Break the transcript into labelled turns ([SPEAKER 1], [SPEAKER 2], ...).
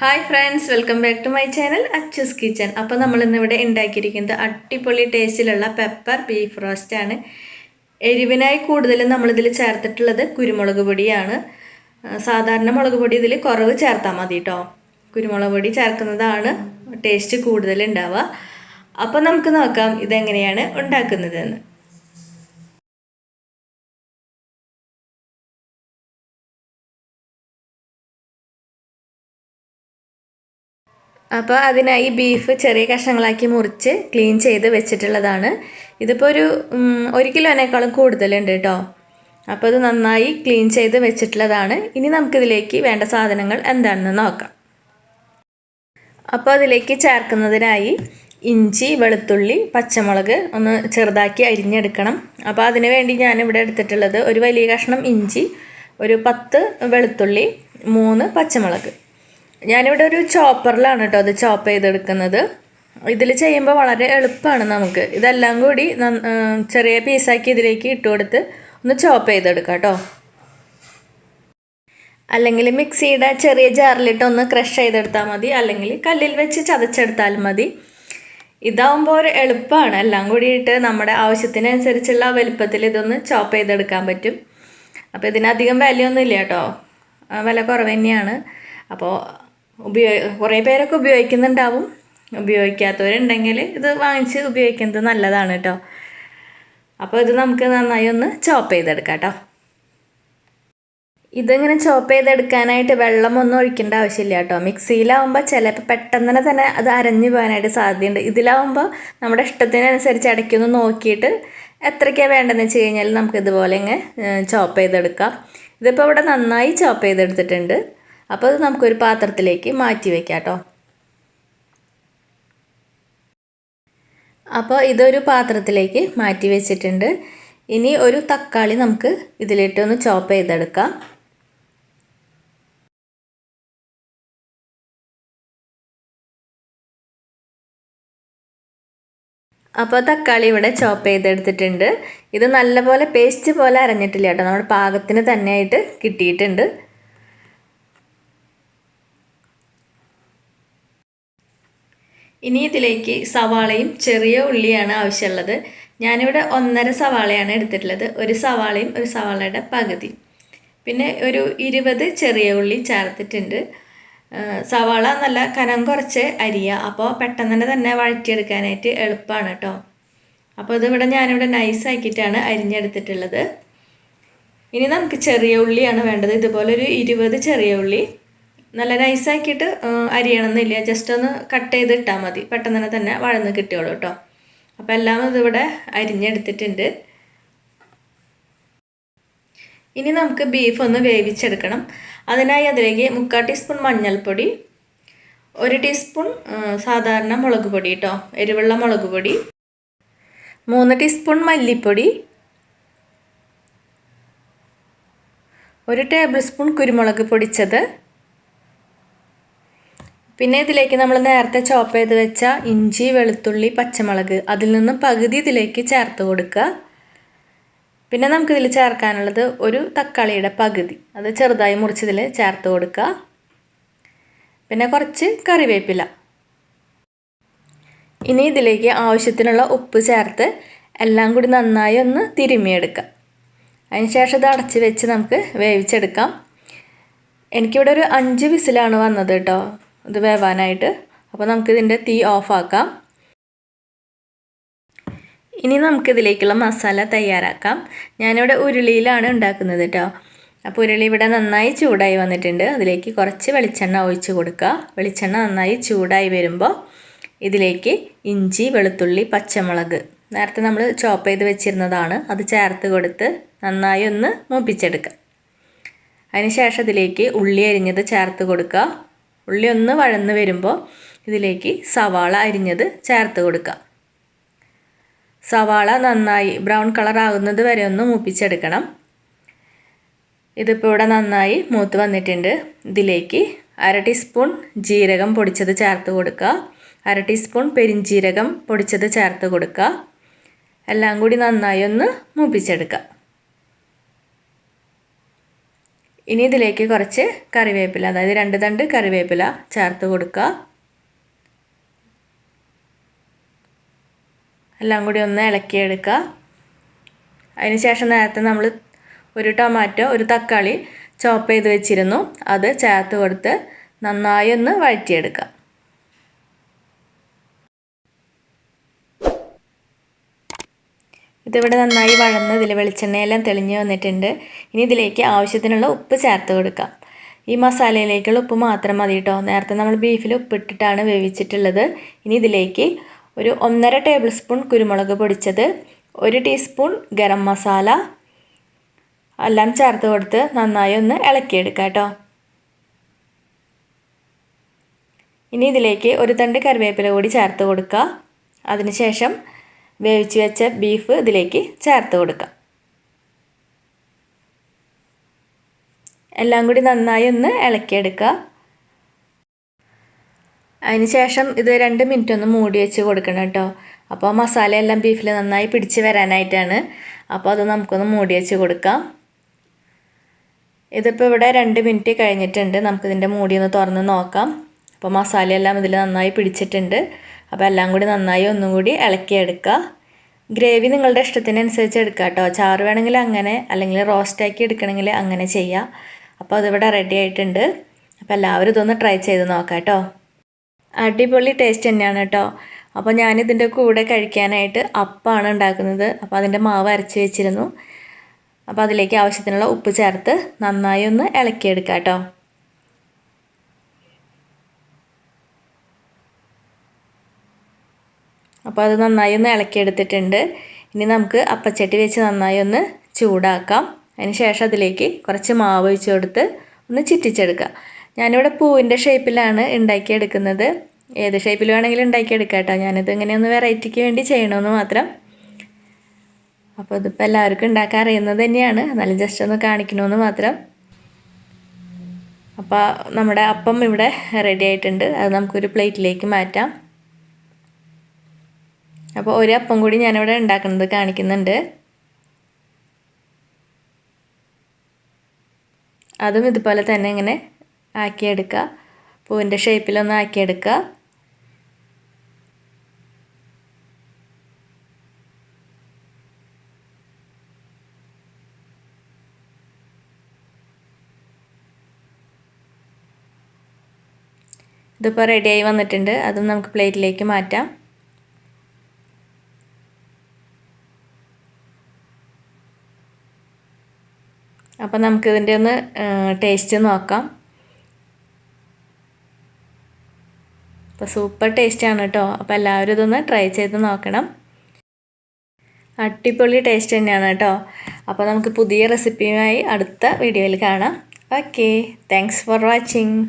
[SPEAKER 1] Hi friends, welcome back to my channel Achu's kitchen. അപ്പോൾ നമ്മൾ ഇന്നിവിടെ ഉണ്ടാക്കിയിരിക്കുന്നത് അടിപൊളി ടേസ്റ്റിലുള്ള പെപ്പർ ബീഫ് റോസ്റ്റ് ആണ്. എരിവിനായി കൂടുതലും നമ്മളിതിൽ ചേർത്തിട്ടുള്ളത് കുരുമുളക് പൊടിയാണ്. സാധാരണ മുളക് പൊടി ഇതിൽ കുറവ് ചേർത്താൽ മതി കേട്ടോ. കുരുമുളക് പൊടി ചേർക്കുന്നതാണ് ടേസ്റ്റ് കൂടുതൽ ഉണ്ടാവുക. അപ്പോൾ നമുക്ക് നോക്കാം ഇതെങ്ങനെയാണ് ഉണ്ടാക്കുന്നതെന്ന്. അപ്പോൾ അതിനായി ബീഫ് ചെറിയ കഷ്ണങ്ങളാക്കി മുറിച്ച് ക്ലീൻ ചെയ്ത് വെച്ചിട്ടുള്ളതാണ്. ഇതിപ്പോൾ ഒരു കിലോനേക്കാളും കൂടുതലുണ്ട് കേട്ടോ. അപ്പോൾ ഇത് നന്നായി ക്ലീൻ ചെയ്ത് വെച്ചിട്ടുള്ളതാണ്. ഇനി നമുക്കിതിലേക്ക് വേണ്ട സാധനങ്ങൾ എന്താണെന്ന് നോക്കാം. അപ്പോൾ അതിലേക്ക് ചേർക്കുന്നതിനായി ഇഞ്ചി, വെളുത്തുള്ളി, പച്ചമുളക് ഒന്ന് ചെറുതാക്കി അരിഞ്ഞെടുക്കണം. അപ്പോൾ അതിന് വേണ്ടി ഞാനിവിടെ എടുത്തിട്ടുള്ളത് ഒരു വലിയ കഷ്ണം ഇഞ്ചി, ഒരു 10 വെളുത്തുള്ളി, 3 പച്ചമുളക്. ഞാനിവിടെ ഒരു ചോപ്പറിലാണ് കേട്ടോ അത് ചോപ്പ് ചെയ്തെടുക്കുന്നത്. ഇതിൽ ചെയ്യുമ്പോൾ വളരെ എളുപ്പമാണ്. നമുക്ക് ഇതെല്ലാം കൂടി ചെറിയ പീസാക്കി ഇതിലേക്ക് ഇട്ട് കൊടുത്ത് ഒന്ന് ചോപ്പ് ചെയ്തെടുക്കാം കേട്ടോ. അല്ലെങ്കിൽ മിക്സിയുടെ ചെറിയ ജാറിലിട്ട് ഒന്ന് ക്രഷ് ചെയ്തെടുത്താൽ മതി, അല്ലെങ്കിൽ കല്ലിൽ വെച്ച് ചതച്ചെടുത്താലും മതി. ഇതാവുമ്പോൾ ഒരു എളുപ്പമാണ്. എല്ലാം കൂടിയിട്ട് നമ്മുടെ ആവശ്യത്തിനനുസരിച്ചുള്ള വലുപ്പത്തിൽ ഇതൊന്ന് ചോപ്പ് ചെയ്തെടുക്കാൻ പറ്റും. അപ്പോൾ ഇതിനധികം വിലയൊന്നും ഇല്ല കേട്ടോ, വില കുറവ് തന്നെയാണ്. അപ്പോൾ കുറേ പേരൊക്കെ ഉപയോഗിക്കുന്നുണ്ടാവും. ഉപയോഗിക്കാത്തവരുണ്ടെങ്കിൽ ഇത് വാങ്ങിച്ച് ഉപയോഗിക്കുന്നത് നല്ലതാണ് കേട്ടോ. അപ്പോൾ ഇത് നമുക്ക് നന്നായി ഒന്ന് ചോപ്പ് ചെയ്തെടുക്കാം കേട്ടോ. ഇതിങ്ങനെ ചോപ്പ് ചെയ്തെടുക്കാനായിട്ട് വെള്ളമൊന്നും ഒഴിക്കേണ്ട ആവശ്യമില്ല കേട്ടോ. മിക്സിയിലാവുമ്പോൾ ചിലപ്പോൾ പെട്ടെന്ന് തന്നെ അത് അരഞ്ഞു പോകാനായിട്ട് സാധ്യതയുണ്ട്. ഇതിലാവുമ്പോൾ നമ്മുടെ ഇഷ്ടത്തിനനുസരിച്ച് ഇടയ്ക്കൊന്ന് നോക്കിയിട്ട് എത്രയ്ക്കാണ് വേണ്ടതെന്ന് വെച്ച് കഴിഞ്ഞാൽ നമുക്ക് ഇതുപോലെ ഇങ്ങനെ ചോപ്പ് ചെയ്തെടുക്കാം. ഇതിപ്പോൾ ഇവിടെ നന്നായി ചോപ്പ് ചെയ്തെടുത്തിട്ടുണ്ട്. അപ്പോൾ അത് നമുക്കൊരു പാത്രത്തിലേക്ക് മാറ്റി വയ്ക്കാം കേട്ടോ. അപ്പോൾ ഇതൊരു പാത്രത്തിലേക്ക് മാറ്റി വെച്ചിട്ടുണ്ട്. ഇനി ഒരു തക്കാളി നമുക്ക് ഇതിലിട്ടൊന്ന് ചോപ്പ് ചെയ്തെടുക്കാം. അപ്പോൾ തക്കാളി ഇവിടെ ചോപ്പ് ചെയ്തെടുത്തിട്ടുണ്ട്. ഇത് നല്ലപോലെ പേസ്റ്റ് പോലെ അരഞ്ഞിട്ടില്ല കേട്ടോ, നമ്മുടെ പാകത്തിന് തന്നെയായിട്ട് കിട്ടിയിട്ടുണ്ട്. ഇനി ഇതിലേക്ക് സവാളയും ചെറിയ ഉള്ളിയാണ് ആവശ്യമുള്ളത്. ഞാനിവിടെ 1.5 സവാളയാണ് എടുത്തിട്ടുള്ളത്. ഒരു സവാളയും ഒരു സവാളയുടെ പകുതി, പിന്നെ ഒരു 20 ചെറിയ ഉള്ളി ചേർത്തിട്ടുണ്ട്. സവാള നല്ല കനം കുറച്ച് അരിയുക, അപ്പോൾ പെട്ടെന്ന് തന്നെ വഴറ്റിയെടുക്കാനായിട്ട് എളുപ്പമാണ് കേട്ടോ. അപ്പോൾ ഇതിവിടെ ഞാനിവിടെ നൈസാക്കിയിട്ടാണ് അരിഞ്ഞെടുത്തിട്ടുള്ളത്. ഇനി നമുക്ക് ചെറിയ ഉള്ളിയാണ് വേണ്ടത്. ഇതുപോലെ ഒരു 20 ചെറിയ ഉള്ളി നല്ല നൈസാക്കിയിട്ട് അരിയണമെന്നില്ല, ജസ്റ്റ് ഒന്ന് കട്ട് ചെയ്ത് ഇട്ടാൽ മതി. പെട്ടെന്ന് തന്നെ വഴന്ന് കിട്ടിയോളൂ കേട്ടോ. അപ്പോൾ എല്ലാം ഇതിവിടെ അരിഞ്ഞെടുത്തിട്ടുണ്ട്. ഇനി നമുക്ക് ബീഫ് ഒന്ന് വേവിച്ചെടുക്കണം. അതിനായി അതിലേക്ക് 3/4 ടീസ്പൂൺ മഞ്ഞൾപ്പൊടി, 1 ടീസ്പൂൺ സാധാരണ മുളക് പൊടി കേട്ടോ, എരിവുള്ള മുളക് പൊടി, 3 ടീസ്പൂൺ മല്ലിപ്പൊടി, 1 ടേബിൾ സ്പൂൺ കുരുമുളക് പൊടിച്ചത്, പിന്നെ ഇതിലേക്ക് നമ്മൾ നേരത്തെ ചോപ്പ് ചെയ്ത് വെച്ച ഇഞ്ചി, വെളുത്തുള്ളി, പച്ചമുളക് അതിൽ നിന്നും പകുതി ഇതിലേക്ക് ചേർത്ത് കൊടുക്കുക. പിന്നെ നമുക്കിതിൽ ചേർക്കാനുള്ളത് ഒരു തക്കാളിയുടെ പകുതി, അത് ചെറുതായി മുറിച്ചതിൽ ചേർത്ത് കൊടുക്കുക. പിന്നെ കുറച്ച് കറിവേപ്പില. ഇനി ഇതിലേക്ക് ആവശ്യത്തിനുള്ള ഉപ്പ് ചേർത്ത് എല്ലാം കൂടി നന്നായി ഒന്ന് തിരുമ്മിയെടുക്കുക. അതിനുശേഷം ഇത് അടച്ച് വെച്ച് നമുക്ക് വേവിച്ചെടുക്കാം. എനിക്കിവിടെ ഒരു 5 വിസിലാണ് വന്നത് കേട്ടോ ഇത് വേവാനായിട്ട്. അപ്പോൾ നമുക്കിതിൻ്റെ തീ ഓഫാക്കാം. ഇനി നമുക്കിതിലേക്കുള്ള മസാല തയ്യാറാക്കാം. ഞാനിവിടെ ഉരുളിയിലാണ് ഉണ്ടാക്കുന്നത് കേട്ടോ. അപ്പോൾ ഉരുളി ഇവിടെ നന്നായി ചൂടായി വന്നിട്ടുണ്ട്. അതിലേക്ക് കുറച്ച് വെളിച്ചെണ്ണ ഒഴിച്ച് കൊടുക്കുക. വെളിച്ചെണ്ണ നന്നായി ചൂടായി വരുമ്പോൾ ഇതിലേക്ക് ഇഞ്ചി, വെളുത്തുള്ളി, പച്ചമുളക് നേരത്തെ നമ്മൾ ചോപ്പ് ചെയ്ത് വെച്ചിരുന്നതാണ്, അത് ചേർത്ത് കൊടുത്ത് നന്നായി ഒന്ന് മൂപ്പിച്ചെടുക്കുക. അതിനുശേഷം ഇതിലേക്ക് ഉള്ളി അരിഞ്ഞത് ചേർത്ത് കൊടുക്കുക. ഉള്ളി ഒന്ന് വഴന്ന് വരുമ്പോൾ ഇതിലേക്ക് സവാള അരിഞ്ഞത് ചേർത്ത് കൊടുക്കുക. സവാള നന്നായി ബ്രൗൺ കളർ ആകുന്നത് വരെ ഒന്ന് മൂപ്പിച്ചെടുക്കണം. ഇതിപ്പോൾ ഇവിടെ നന്നായി മൂത്ത് വന്നിട്ടുണ്ട്. ഇതിലേക്ക് 1/2 ടീസ്പൂൺ ജീരകം പൊടിച്ചത് ചേർത്ത് കൊടുക്കുക, 1/2 ടീസ്പൂൺ പെരിഞ്ജീരകം പൊടിച്ചത് ചേർത്ത് കൊടുക്കുക. എല്ലാം കൂടി നന്നായി ഒന്ന് മൂപ്പിച്ചെടുക്കുക. ഇനി ഇതിലേക്ക് കുറച്ച് കറിവേപ്പില, അതായത് 2 തണ്ട് കറിവേപ്പില ചേർത്ത് കൊടുക്കുക. എല്ലാം കൂടി ഒന്ന് ഇളക്കിയെടുക്കുക. അതിനുശേഷം നേരത്തെ നമ്മൾ ഒരു ടൊമാറ്റോ, ഒരു തക്കാളി ചോപ്പ് ചെയ്ത് വെച്ചിരുന്നു, അത് ചേർത്ത് കൊടുത്ത് നന്നായി ഒന്ന് വഴറ്റിയെടുക്കുക. ഇതിവിടെ നന്നായി വഴന്ന് ഇതിൽ വെളിച്ചെണ്ണയെല്ലാം തെളിഞ്ഞ് വന്നിട്ടുണ്ട്. ഇനി ഇതിലേക്ക് ആവശ്യത്തിനുള്ള ഉപ്പ് ചേർത്ത് കൊടുക്കാം. ഈ മസാലയിലേക്കുള്ള ഉപ്പ് മാത്രം മതി കേട്ടോ. നേരത്തെ നമ്മൾ ബീഫിൽ ഉപ്പിട്ടിട്ടാണ് വേവിച്ചിട്ടുള്ളത്. ഇനി ഇതിലേക്ക് ഒരു 1.5 ടേബിൾ സ്പൂൺ കുരുമുളക് പൊടിച്ചത്, 1 ടീസ്പൂൺ ഗരം മസാല എല്ലാം ചേർത്ത് കൊടുത്ത് നന്നായി ഒന്ന് ഇളക്കിയെടുക്കാം കേട്ടോ. ഇനി ഇതിലേക്ക് ഒരു തണ്ട് കറിവേപ്പില കൂടി ചേർത്ത് കൊടുക്കുക. അതിനുശേഷം വേവിച്ച് വെച്ച ബീഫ് ഇതിലേക്ക് ചേർത്ത് കൊടുക്കാം. എല്ലാം കൂടി നന്നായി ഒന്ന് ഇളക്കിയെടുക്കുക. അതിനുശേഷം ഇത് 2 മിനിറ്റ് ഒന്ന് മൂടി വെച്ച് കൊടുക്കണം കേട്ടോ. അപ്പോൾ മസാലയെല്ലാം ബീഫിൽ നന്നായി പിടിച്ച് വരാനായിട്ടാണ്. അപ്പോൾ അത് നമുക്കൊന്ന് മൂടി വെച്ച് കൊടുക്കാം. ഇതിപ്പോൾ ഇവിടെ 2 മിനിറ്റ് കഴിഞ്ഞിട്ടുണ്ട്. നമുക്കിതിൻ്റെ മൂടി ഒന്ന് തുറന്ന് നോക്കാം. അപ്പോൾ മസാലയെല്ലാം ഇതിൽ നന്നായി പിടിച്ചിട്ടുണ്ട്. അപ്പോൾ എല്ലാം കൂടി നന്നായി ഒന്നും കൂടി ഇളക്കിയെടുക്കുക. ഗ്രേവി നിങ്ങളുടെ ഇഷ്ടത്തിനനുസരിച്ച് എടുക്കുക കേട്ടോ. ചാറ് വേണമെങ്കിൽ അങ്ങനെ, അല്ലെങ്കിൽ റോസ്റ്റാക്കി എടുക്കണമെങ്കിൽ അങ്ങനെ ചെയ്യാം. അപ്പോൾ അതിവിടെ റെഡി ആയിട്ടുണ്ട്. അപ്പോൾ എല്ലാവരും ഇതൊന്ന് ട്രൈ ചെയ്ത് നോക്കാം കേട്ടോ. അടിപൊളി ടേസ്റ്റ് തന്നെയാണ് കേട്ടോ. അപ്പോൾ ഞാനിതിൻ്റെ കൂടെ കഴിക്കാനായിട്ട് അപ്പമാണ് ഉണ്ടാക്കുന്നത്. അപ്പോൾ അതിൻ്റെ മാവ് അരച്ച് വെച്ചിരുന്നു. അപ്പോൾ അതിലേക്ക് ആവശ്യത്തിനുള്ള ഉപ്പ് ചേർത്ത് നന്നായി ഒന്ന് ഇളക്കിയെടുക്കാം കേട്ടോ. അപ്പോൾ അത് നന്നായി ഒന്ന് ഇളക്കിയെടുത്തിട്ടുണ്ട്. ഇനി നമുക്ക് അപ്പച്ചട്ടി വെച്ച് നന്നായി ഒന്ന് ചൂടാക്കാം. അതിന് ശേഷം അതിലേക്ക് കുറച്ച് മാവ് ഒഴിച്ച് കൊടുത്ത് ഒന്ന് ചുറ്റിച്ചെടുക്കുക. ഞാനിവിടെ പൂവിൻ്റെ ഷേപ്പിലാണ് ഉണ്ടാക്കിയെടുക്കുന്നത്. ഏത് ഷേപ്പിൽ വേണമെങ്കിലും ഉണ്ടാക്കിയെടുക്കാം കേട്ടോ. ഞാനിത് ഇങ്ങനെ ഒന്ന് വെറൈറ്റിക്ക് വേണ്ടി ചെയ്യണമെന്ന് മാത്രം. അപ്പോൾ ഇതിപ്പോൾ എല്ലാവർക്കും ഉണ്ടാക്കാൻ അറിയുന്നത് തന്നെയാണ്, എന്നാലും ജസ്റ്റ് ഒന്ന് കാണിക്കണമെന്ന് മാത്രം. അപ്പോൾ നമ്മുടെ അപ്പം ഇവിടെ റെഡി ആയിട്ടുണ്ട്. അത് നമുക്കൊരു പ്ലേറ്റിലേക്ക് മാറ്റാം. അപ്പോൾ ഒരു അപ്പം കൂടി ഞാനിവിടെ ഉണ്ടാക്കുന്നത് കാണിക്കുന്നുണ്ട്. അതും ഇതുപോലെ തന്നെ ഇങ്ങനെ ആക്കിയെടുക്കുക. പൂവിൻ്റെ ഷേപ്പിലൊന്ന് ആക്കിയെടുക്കുക. ഇതിപ്പോൾ റെഡിയായി വന്നിട്ടുണ്ട്. അതും നമുക്ക് പ്ലേറ്റിലേക്ക് മാറ്റാം. അപ്പോൾ നമുക്കിതിൻ്റെ ഒന്ന് ടേസ്റ്റ് നോക്കാം. അപ്പോൾ സൂപ്പർ ടേസ്റ്റാണ് കേട്ടോ. അപ്പോൾ എല്ലാവരും ഇതൊന്ന് ട്രൈ ചെയ്ത് നോക്കണം. അടിപൊളി ടേസ്റ്റ് തന്നെയാണ് കേട്ടോ. അപ്പോൾ നമുക്ക് പുതിയ റെസിപ്പിയുമായി അടുത്ത വീഡിയോയിൽ കാണാം. Okay, thanks for watching.